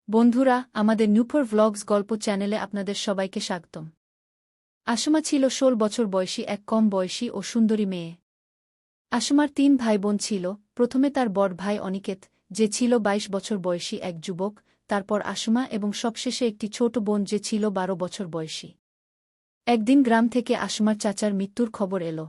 বন্ধুরা, আমাদের নূপুর ভ্লগস গল্প চ্যানেলে আপনাদের সবাইকে স্বাগতম। আসমা ছিল ১৬ বছর বয়সী এক কম বয়সী ও সুন্দরী মেয়ে। আসমার ৩ ভাইবোন ছিল। প্রথমে তার বড় ভাই অনিকেত, যে ছিল ২২ বছর বয়সী এক যুবক, তারপর আসমা এবং সবশেষে একটি ছোট বোন যে ছিল ১২ বছর বয়সী। একদিন গ্রাম থেকে আসমার চাচার মৃত্যুর খবর এল।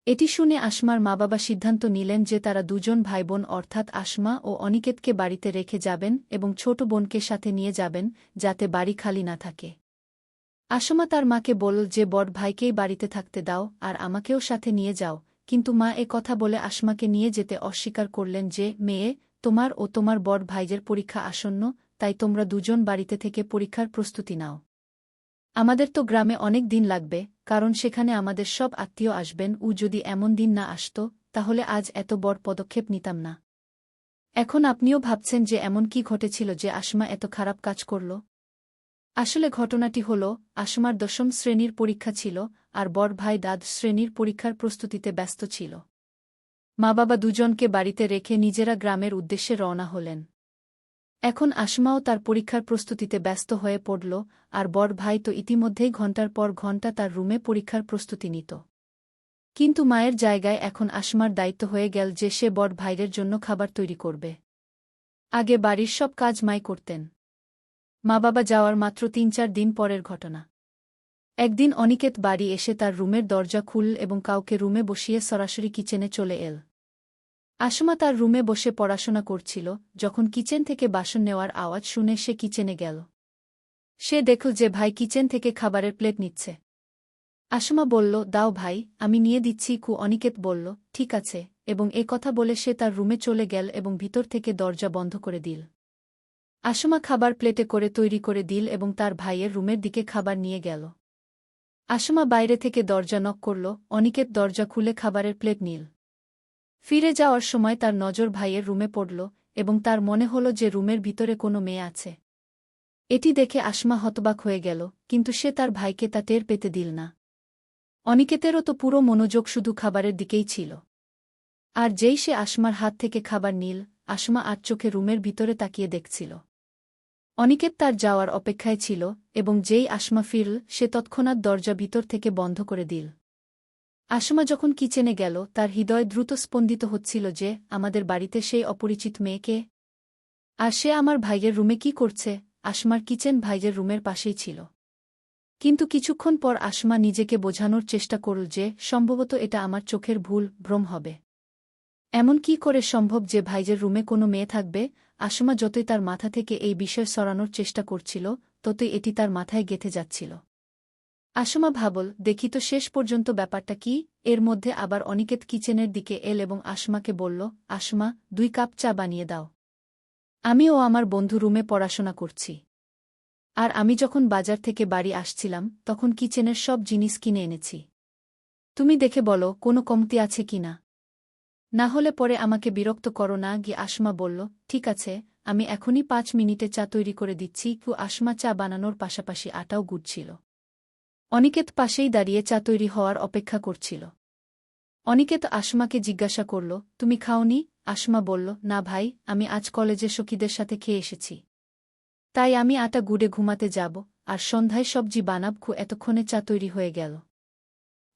এটি শুনে আসমার মা-বাবা সিদ্ধান্ত নিলেন যে তারা দুজন ভাইবোন অর্থাৎ আসমা ও অনিকেতকে বাড়িতে রেখে যাবেন এবং ছোট বোনকে সাথে নিয়ে যাবেন, যাতে বাড়ি খালি না থাকে। আসমা তার মাকে বলল যে বড় ভাইকেই বাড়িতে থাকতে দাও আর আমাকেও সাথে নিয়ে যাও, কিন্তু মা এ কথা বলে আসমাকে নিয়ে যেতে অস্বীকার করলেন যে, মেয়ে, তোমার ও তোমার বড় ভাইয়ের পরীক্ষা আসন্ন, তাই তোমরা দুজন বাড়িতে থেকে পরীক্ষার প্রস্তুতি নাও। আমাদের তো গ্রামে অনেক দিন লাগবে, কারণ সেখানে আমাদের সব আত্মীয় আসবেন, যদি এমন দিন না আসত, তাহলে আজ এত বড় পদক্ষেপ নিতাম না। এখন আপনিও ভাবছেন যে এমন কি ঘটেছিল যে আসমা এত খারাপ কাজ করল। আসলে ঘটনাটি হল, আসমার ১০ম শ্রেণীর পরীক্ষা ছিল, আর বড় ভাই দ্বাদশ শ্রেণীর পরীক্ষার প্রস্তুতিতে ব্যস্ত ছিল। মা-বাবা দুজনকে বাড়িতে রেখে নিজেরা গ্রামের উদ্দেশ্যে রওনা হলেন। এখন আসমাও তার পরীক্ষার প্রস্তুতিতে ব্যস্ত হয়ে পড়ল, আর বড় ভাই তো ইতিমধ্যেই ঘণ্টার পর ঘণ্টা তার রুমে পরীক্ষার প্রস্তুতি নিত। কিন্তু মায়ের জায়গায় এখন আসমার দায়িত্ব হয়ে গেল যে সে বড় ভাইয়ের জন্য খাবার তৈরি করবে। আগে বাড়ির সব কাজ মাই করতেন। মা-বাবা যাওয়ার মাত্র ৩-৪ দিন পরের ঘটনা। একদিন অনিকেত বাড়ি এসে তার রুমের দরজা খুলল এবং কাউকে রুমে বসিয়ে সরাসরি কিচেনে চলে এল। আসমা তার রুমে বসে পড়াশোনা করছিল, যখন কিচেন থেকে বাসন নেওয়ার আওয়াজ শুনে সে কিচেনে গেল। সে দেখল যে ভাই কিচেন থেকে খাবারের প্লেট নিচ্ছে। আসমা বলল, দাও ভাই, আমি নিয়ে দিচ্ছি। অনিকেত বলল, ঠিক আছে, এবং এ কথা বলে সে তার রুমে চলে গেল এবং ভিতর থেকে দরজা বন্ধ করে দিল। আসমা খাবার প্লেটে করে তৈরি করে দিল এবং তার ভাইয়ের রুমের দিকে খাবার নিয়ে গেল। আসমা বাইরে থেকে দরজা নক করল, অনিকেত দরজা খুলে খাবারের প্লেট নিল। ফিরে যাওয়ার সময় তার নজর ভাইয়ের রুমে পড়ল এবং তার মনে হল যে রুমের ভিতরে কোনো মেয়ে আছে। এটি দেখে আসমা হতবাক হয়ে গেল, কিন্তু সে তার ভাইকে তা টের পেতে দিল না। অনিকেতেরও তো পুরো মনোযোগ শুধু খাবারের দিকেই ছিল। আর যেই সে আসমার হাত থেকে খাবার নিল, আসমা আর চোখে রুমের ভিতরে তাকিয়ে দেখছিল। অনিকেত তার যাওয়ার অপেক্ষায় ছিল, এবং যেই আসমা ফিরল সে তৎক্ষণাৎ দরজা ভিতর থেকে বন্ধ করে দিল। আসমা যখন কিচেনে গেল, তার হৃদয় দ্রুত স্পন্দিত হচ্ছিল যে, আমাদের বাড়িতে সেই অপরিচিত মেয়েকে, আর সে আমার ভাইয়ের রুমে কি করছে। আসমার কিচেন ভাইয়ের রুমের পাশেই ছিল। কিন্তু কিছুক্ষণ পর আসমা নিজেকে বোঝানোর চেষ্টা করল যে সম্ভবত এটা আমার চোখের ভ্রম হবে। এমন কি করে সম্ভব যে ভাইয়ের রুমে কোনো মেয়ে থাকবে। আসমা যতই তার মাথা থেকে এই বিষয় সরানোর চেষ্টা করছিল, ততই এটি তার মাথায় গেঁথে যাচ্ছিল। আসমা ভাবল, দেখি তো শেষ পর্যন্ত ব্যাপারটা কি। এর মধ্যে আবার অনিকেত কিচেনের দিকে এল এবং আসমাকে বলল, আসমা, 2 কাপ চা বানিয়ে দাও। আমি ও আমার বন্ধু রুমে পড়াশোনা করছি। আর আমি যখন বাজার থেকে বাড়ি আসছিলাম, তখন কিচেনের সব জিনিস কিনে এনেছি। তুমি দেখে বলো কোনো কমতি আছে কিনা। না হলে পরে আমাকে বিরক্ত করো না। আসমা বলল, ঠিক আছে, আমি এখনই 5 মিনিটে চা তৈরি করে দিচ্ছি। আসমা চা বানানোর পাশাপাশি আটাও গুড়ছিল। অনিকেত পাশেই দাঁড়িয়ে চা তৈরি হওয়ার অপেক্ষা করছিল। অনিকেত আসমাকে জিজ্ঞাসা করল, তুমি খাওনি? আসমা বলল, না ভাই, আমি আজ কলেজে সখীদের সাথে খেয়ে এসেছি। তাই আমি আটা গুড়ে ঘুমাতে যাব, আর সন্ধ্যায় সবজি বানাব। এতক্ষণে চা তৈরি হয়ে গেল।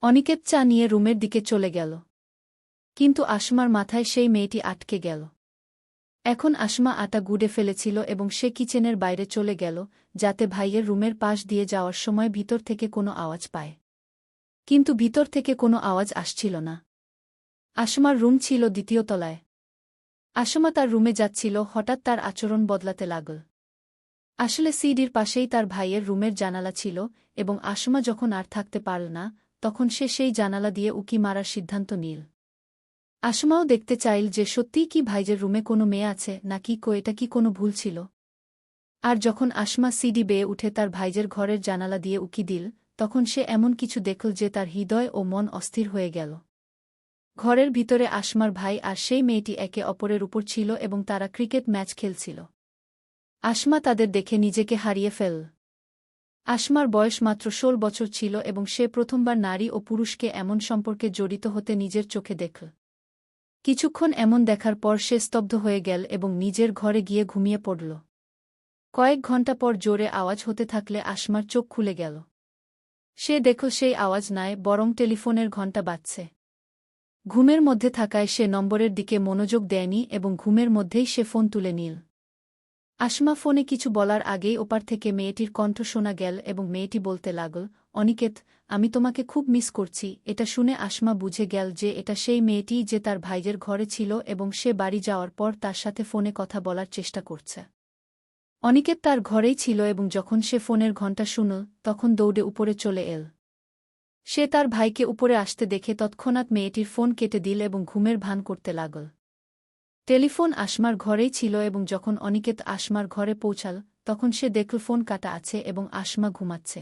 অনিকেত চা নিয়ে রুমের দিকে চলে গেল। কিন্তু আসমার মাথায় সেই মেয়েটি আটকে গেল। এখন আসমা আটা গুড়ে ফেলেছিল এবং সে কিচেনের বাইরে চলে গেল, যাতে ভাইয়ের রুমের পাশ দিয়ে যাওয়ার সময় ভিতর থেকে কোনো আওয়াজ পায়। কিন্তু ভিতর থেকে কোনো আওয়াজ আসছিল না। আসমার রুম ছিল 2য় তলায়। আসমা তার রুমে যাচ্ছিল, হঠাৎ তার আচরণ বদলাতে লাগল। আসলে সিঁড়ির পাশেই তার ভাইয়ের রুমের জানালা ছিল, এবং আসমা যখন আর থাকতে পারল না, তখন সে সেই জানালা দিয়ে উকি মারার সিদ্ধান্ত নিল। আসমাও দেখতে চাইল যে সত্যিই কি ভাইয়ের রুমে কোনো মেয়ে আছে নাকি এটা কি কোনো ভুল ছিল। আর যখন আসমা সিঁড়ি বেয়ে উঠে তার ভাইয়ের ঘরের জানালা দিয়ে উকি দিল, তখন সে এমন কিছু দেখল যে তার হৃদয় ও মন অস্থির হয়ে গেল। ঘরের ভিতরে আসমার ভাই আর সেই মেয়েটি একে অপরের উপর ছিল এবং তারা ক্রিকেট ম্যাচ খেলছিল। আসমা তাদের দেখে নিজেকে হারিয়ে ফেলল। আসমার বয়স মাত্র 16 বছর ছিল এবং সে প্রথমবার নারী ও পুরুষকে এমন সম্পর্কে জড়িত হতে নিজের চোখে দেখল। কিছুক্ষণ এমন দেখার পর সে স্তব্ধ হয়ে গেল এবং নিজের ঘরে গিয়ে ঘুমিয়ে পড়ল। কয়েক ঘণ্টা পর জোরে আওয়াজ হতে থাকলে আসমার চোখ খুলে গেল। সে দেখল সেই আওয়াজ নয়, বরং টেলিফোনের ঘণ্টা বাজছে। ঘুমের মধ্যে থাকায় সে নম্বরের দিকে মনোযোগ দেয়নি এবং ঘুমের মধ্যেই সে ফোন তুলে নিল। আসমা ফোনে কিছু বলার আগেই ওপার থেকে মেয়েটির কণ্ঠ শোনা গেল এবং মেয়েটি বলতে লাগল, অনিকেত, আমি তোমাকে খুব মিস করছি। এটা শুনে আসমা বুঝে গেল যে এটা সেই মেয়েটি যে তার ভাইয়ের ঘরে ছিল এবং সে বাড়ি যাওয়ার পর তার সাথে ফোনে কথা বলার চেষ্টা করছে। অনিকেত তার ঘরেই ছিল এবং যখন সে ফোনের ঘণ্টা শুনল তখন দৌড়ে উপরে চলে এল। সে তার ভাইকে উপরে আসতে দেখে তৎক্ষণাৎ মেয়েটির ফোন কেটে দিল এবং ঘুমের ভান করতে লাগল। টেলিফোন আসমার ঘরেই ছিল এবং যখন অনিকেত আসমার ঘরে পৌঁছাল তখন সে দেখল ফোন কাটা আছে এবং আসমা ঘুমাচ্ছে।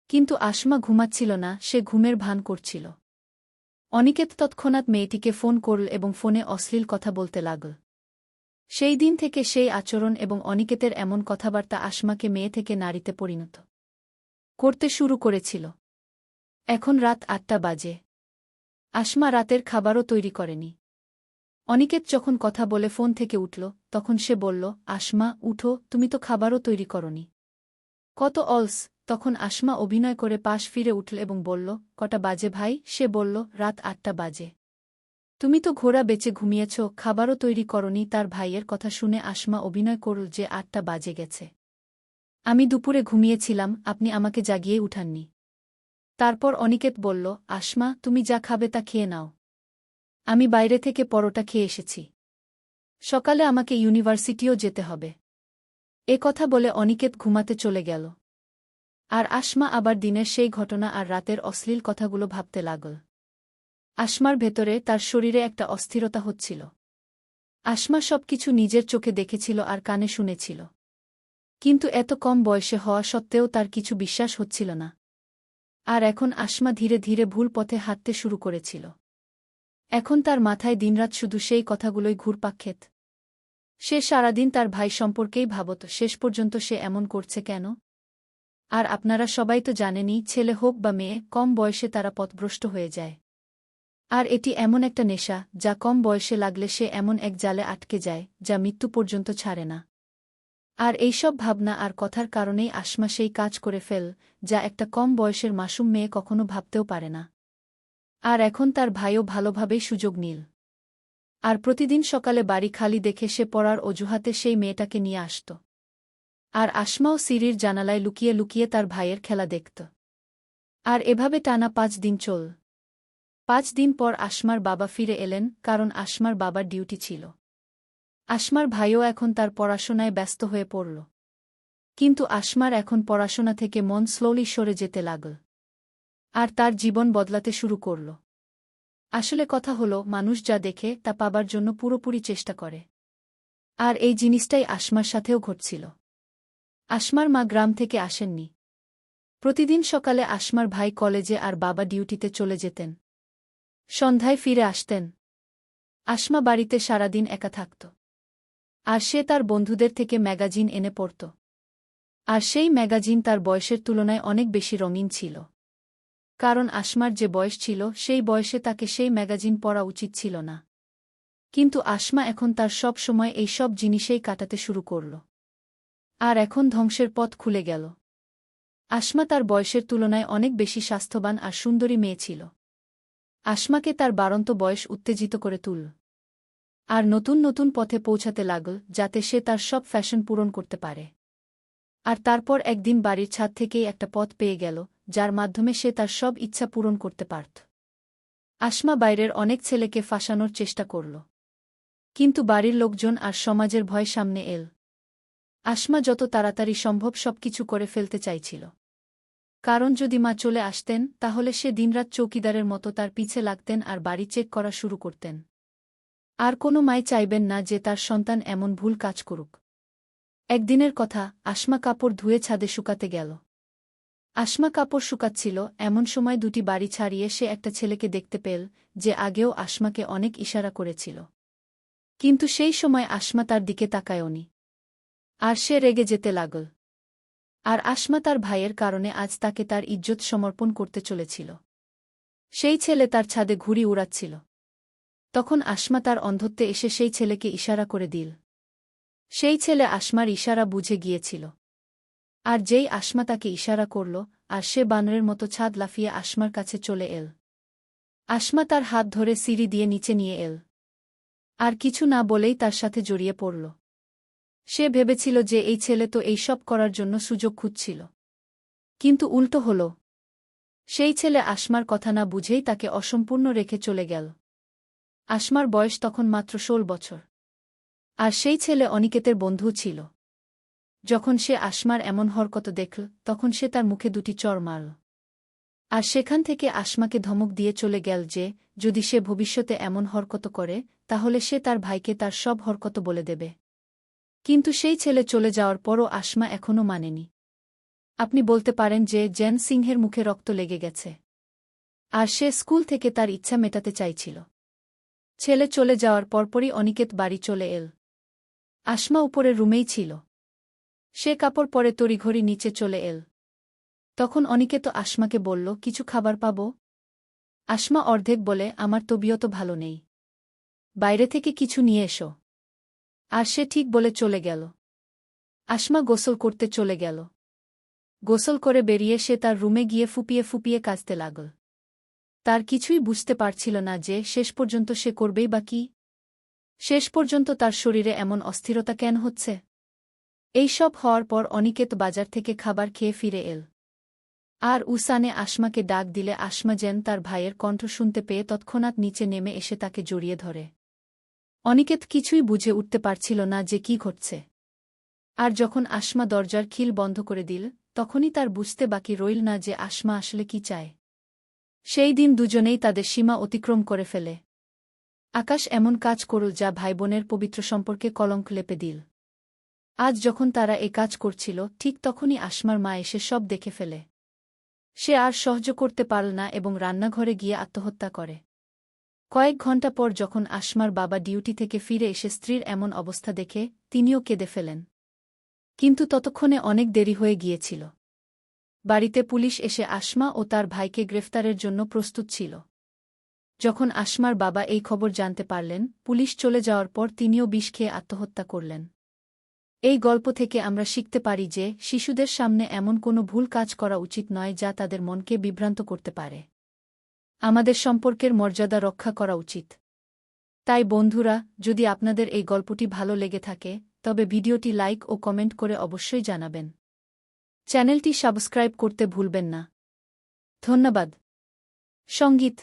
কিন্তু আসমা ঘুমাচ্ছিল না, সে ঘুমের ভান করছিল। অনিকেত তৎক্ষণাৎ মেয়েটিকে ফোন করল এবং ফোনে অশ্লীল কথা বলতে লাগল। সেই দিন থেকে সেই আচরণ এবং অনিকেতের এমন কথাবার্তা আসমাকে মেয়ে থেকে নারীতে পরিণত করতে শুরু করেছিল। এখন রাত ৮টা বাজে। আসমা রাতের খাবারও তৈরি করেনি। অনিকেত যখন কথা বলে ফোন থেকে উঠল তখন সে বলল, আসমা, উঠো, তুমি তো খাবারও তৈরি করনি। কত অলস! তখন আসমা অভিনয় করে পাশ ফিরে উঠল এবং বলল, কটা বাজে ভাই? সে বলল, রাত ৮টা বাজে। তুমি তো ঘোড়া বেচে ঘুমিয়েছ, খাবারও তৈরি করনি। তার ভাইয়ের কথা শুনে আসমা অভিনয় করল যে ৮টা বাজে গেছে। আমি দুপুরে ঘুমিয়েছিলাম, আপনি আমাকে জাগিয়ে উঠাননি। তারপর অনিকেত বলল, আসমা, তুমি যা খাবে তা খেয়ে নাও। আমি বাইরে থেকে পরোটা খেয়ে এসেছি। সকালে আমাকে ইউনিভার্সিটিও যেতে হবে। এ কথা বলে অনিকেত ঘুমাতে চলে গেল। আর আসমা আবার দিনের সেই ঘটনা আর রাতের অশ্লীল কথাগুলো ভাবতে লাগল। আসমার ভেতরে তার শরীরে একটা অস্থিরতা হচ্ছিল। আসমা সবকিছু নিজের চোখে দেখেছিল আর কানে শুনেছিল। কিন্তু এত কম বয়সে হওয়া সত্ত্বেও তার কিছু বিশ্বাস হচ্ছিল না। আর এখন আসমা ধীরে ধীরে ভুল পথে হাঁটতে শুরু করেছিল। এখন তার মাথায় দিনরাত শুধু সেই কথাগুলোই ঘুরপাক খেত। সে সারাদিন তার ভাই সম্পর্কেই ভাবত, শেষ পর্যন্ত সে এমন করছে কেন? আর আপনারা সবাই তো জানেনই, ছেলে হোক বা মেয়ে, কম বয়সে তারা পথভ্রষ্ট হয়ে যায়। আর এটি এমন একটা নেশা যা কম বয়সে লাগলে সে এমন এক জালে আটকে যায় যা মৃত্যু পর্যন্ত ছাড়ে না। আর এইসব ভাবনা আর কথার কারণেই আসমা সেই কাজ করে ফেল যা একটা কম বয়সের মাসুম মেয়ে কখনো ভাবতেও পারে না। আর এখন তার ভাইও ভালোভাবেই সুযোগ নিল। আর প্রতিদিন সকালে বাড়ি খালি দেখে সে পড়ার অজুহাতে সেই মেয়েটাকে নিয়ে আসত। আর আসমাও সিঁড়ির জানালায় লুকিয়ে লুকিয়ে তার ভাইয়ের খেলা দেখত। আর এভাবে টানা ৫ দিন চল। ৫ দিন পর আসমার বাবা ফিরে এলেন, কারণ আসমার বাবার ডিউটি ছিল। আসমার ভাইও এখন তার পড়াশোনায় ব্যস্ত হয়ে পড়ল। কিন্তু আসমার এখন পড়াশোনা থেকে মন স্লোলি সরে যেতে লাগল। আর তার জীবন বদলাতে শুরু করল। আসলে কথা হলো, মানুষ যা দেখে তা পাবার জন্য পুরোপুরি চেষ্টা করে। আর এই জিনিসটাই আসমার সাথেও ঘটছিল। আসমার মা গ্রাম থেকে আসেননি। প্রতিদিন সকালে আসমার ভাই কলেজে আর বাবা ডিউটিতে চলে যেতেন। সন্ধ্যায় ফিরে আসতেন। আসমা বাড়িতে সারাদিন একা থাকত। আর সে তার বন্ধুদের থেকে ম্যাগাজিন এনে পড়ত। আর সেই ম্যাগাজিন তার বয়সের তুলনায় অনেক বেশি রঙিন ছিল। কারণ আসমার যে বয়স ছিল সেই বয়সে তাকে সেই ম্যাগাজিন পড়া উচিত ছিল না। কিন্তু আসমা এখন তার সব সময় এই সব জিনিসেই কাটাতে শুরু করল। আর এখন ধ্বংসের পথ খুলে গেল। আসমা তার বয়সের তুলনায় অনেক বেশি স্বাস্থ্যবান আর সুন্দরী মেয়ে ছিল। আসমাকে তার বাড়ন্ত বয়স উত্তেজিত করে তুলল। আর নতুন নতুন পথে পৌঁছাতে লাগল যাতে সে তার সব ফ্যাশন পূরণ করতে পারে। আর তারপর একদিন বাড়ির ছাদ থেকেই একটা পথ পেয়ে গেল যার মাধ্যমে সে তার সব ইচ্ছা পূরণ করতে পারত। আসমা বাইরের অনেক ছেলেকে ফাঁসানোর চেষ্টা করল। কিন্তু বাড়ির লোকজন আর সমাজের ভয় সামনে এল। আসমা যত তাড়াতাড়ি সম্ভব সবকিছু করে ফেলতে চাইছিল। কারণ যদি মা চলে আসতেন তাহলে সে দিনরাত চৌকিদারের মতো তার পিছে লাগতেন আর বাড়ি চেক করা শুরু করতেন। আর কোনো মাই চাইবেন না যে তার সন্তান এমন ভুল কাজ করুক। একদিনের কথা, আসমা কাপড় ধুয়ে ছাদে শুকাতে গেল। আসমা কাপড় শুকাচ্ছিল এমন সময় দুটি বাড়ি ছাড়িয়ে সে একটা ছেলেকে দেখতে পেল যে আগেও আসমাকে অনেক ইশারা করেছিল। কিন্তু সেই সময় আসমা তার দিকে তাকায়নি। আর সে রেগে যেতে লাগল। আর আসমা তার ভাইয়ের কারণে আজ তাকে তার ইজ্জত সমর্পণ করতে চলেছিল। সেই ছেলে তার ছাদে ঘুড়ি উড়াচ্ছিল। তখন আসমা তার অন্ধত্বে এসে সেই ছেলেকে ইশারা করে দিল। সেই ছেলে আসমার ইশারা বুঝে গিয়েছিল। আর যেই আসমা তাকে ইশারা করল, আর সে বানরের মতো ছাদ লাফিয়ে আসমার কাছে চলে এল। আসমা তার হাত ধরে সিঁড়ি দিয়ে নিচে নিয়ে এল। আর কিছু না বলেই তার সাথে জড়িয়ে পড়ল। সে ভেবেছিল যে এই ছেলে তো এই সব করার জন্য সুযোগ খুঁজছিল। কিন্তু উল্টো হল। সেই ছেলে আসমার কথা না বুঝেই তাকে অসম্পূর্ণ রেখে চলে গেল। আসমার বয়স তখন মাত্র 16 বছর। আর সেই ছেলে অনিকেতের বন্ধুও ছিল। যখন সে আসমার এমন হরকত দেখল, তখন সে তার মুখে 2টি চড় মারল। আর সেখান থেকে আসমাকে ধমক দিয়ে চলে গেল যে, যদি সে ভবিষ্যতে এমন হরকত করে, তাহলে সে তার ভাইকে তার সব হরকত বলে দেবে। কিন্তু সেই ছেলে চলে যাওয়ার পরও আসমা এখনও মানেনি। আপনি বলতে পারেন যে জেন সিংহের মুখে রক্ত লেগে গেছে। আর সে স্কুল থেকে তার ইচ্ছা মেটাতে চাইছিল। ছেলে চলে যাওয়ার পরপরই অনিকেত বাড়ি চলে এল। আসমা উপরের রুমেই ছিল। সে কাপড় পরে তড়িঘড়ি নিচে চলে এল। তখন অনিকেত আসমাকে বলল, কিছু খাবার পাব? আসমা অর্ধেক বলে, আমার তবিয়ত ভালো নেই। বাইরে থেকে কিছু নিয়ে এসো। আর সে ঠিক বলে চলে গেল। আসমা গোসল করতে চলে গেল। গোসল করে বেরিয়ে সে তার রুমে গিয়ে ফুপিয়ে ফুপিয়ে কাঁদতে লাগল। তার কিছুই বুঝতে পারছিল না যে শেষ পর্যন্ত সে করবেই বা কি। শেষ পর্যন্ত তার শরীরে এমন অস্থিরতা কেন হচ্ছে। এই সব হওয়ার পর অনিকেত বাজার থেকে খাবার খেয়ে ফিরে এল। আর উসানে আসমাকে ডাক দিলে আসমা যেন তার ভাইয়ের কণ্ঠ শুনতে পেয়ে তৎক্ষণাৎ নিচে নেমে এসে তাকে জড়িয়ে ধরে। অনিকেত কিছুই বুঝে উঠতে পারছিল না যে কি ঘটছে। আর যখন আসমা দরজার খিল বন্ধ করে দিল, তখনই তার বুঝতে বাকি রইল না যে আসমা আসলে কি চায়। সেই দিন দুজনেই তাদের সীমা অতিক্রম করে ফেলে। আকাশ এমন কাজ করল যা ভাইবোনের পবিত্র সম্পর্কে কলঙ্ক লেপে দিল। আজ যখন তারা এ কাজ করছিল, ঠিক তখনই আসমার মা এসে সব দেখে ফেলে। সে আর সহ্য করতে পারল না এবং রান্নাঘরে গিয়ে আত্মহত্যা করে। কয়েক ঘণ্টা পর যখন আসমার বাবা ডিউটি থেকে ফিরে এসে স্ত্রীর এমন অবস্থা দেখে, তিনিও কেঁদে ফেলেন। কিন্তু ততক্ষণে অনেক দেরি হয়ে গিয়েছিল। বাড়িতে পুলিশ এসে আসমা ও তার ভাইকে গ্রেফতারের জন্য প্রস্তুত ছিল। যখন আসমার বাবা এই খবর জানতে পারলেন, পুলিশ চলে যাওয়ার পর তিনিও বিষ খেয়ে আত্মহত্যা করলেন। এই গল্প থেকে আমরা শিখতে পারি যে শিশুদের সামনে এমন কোনো ভুল কাজ করা উচিত নয় যা তাদের মনকে বিভ্রান্ত করতে পারে। আমাদের সম্পর্কের মর্যাদা রক্ষা করা উচিত। তাই বন্ধুরা, যদি আপনাদের এই গল্পটি ভালো লেগে থাকে, তবে ভিডিওটি লাইক ও কমেন্ট করে অবশ্যই জানাবেন। চ্যানেলটি সাবস্ক্রাইব করতে ভুলবেন না। ধন্যবাদ। সঙ্গীত।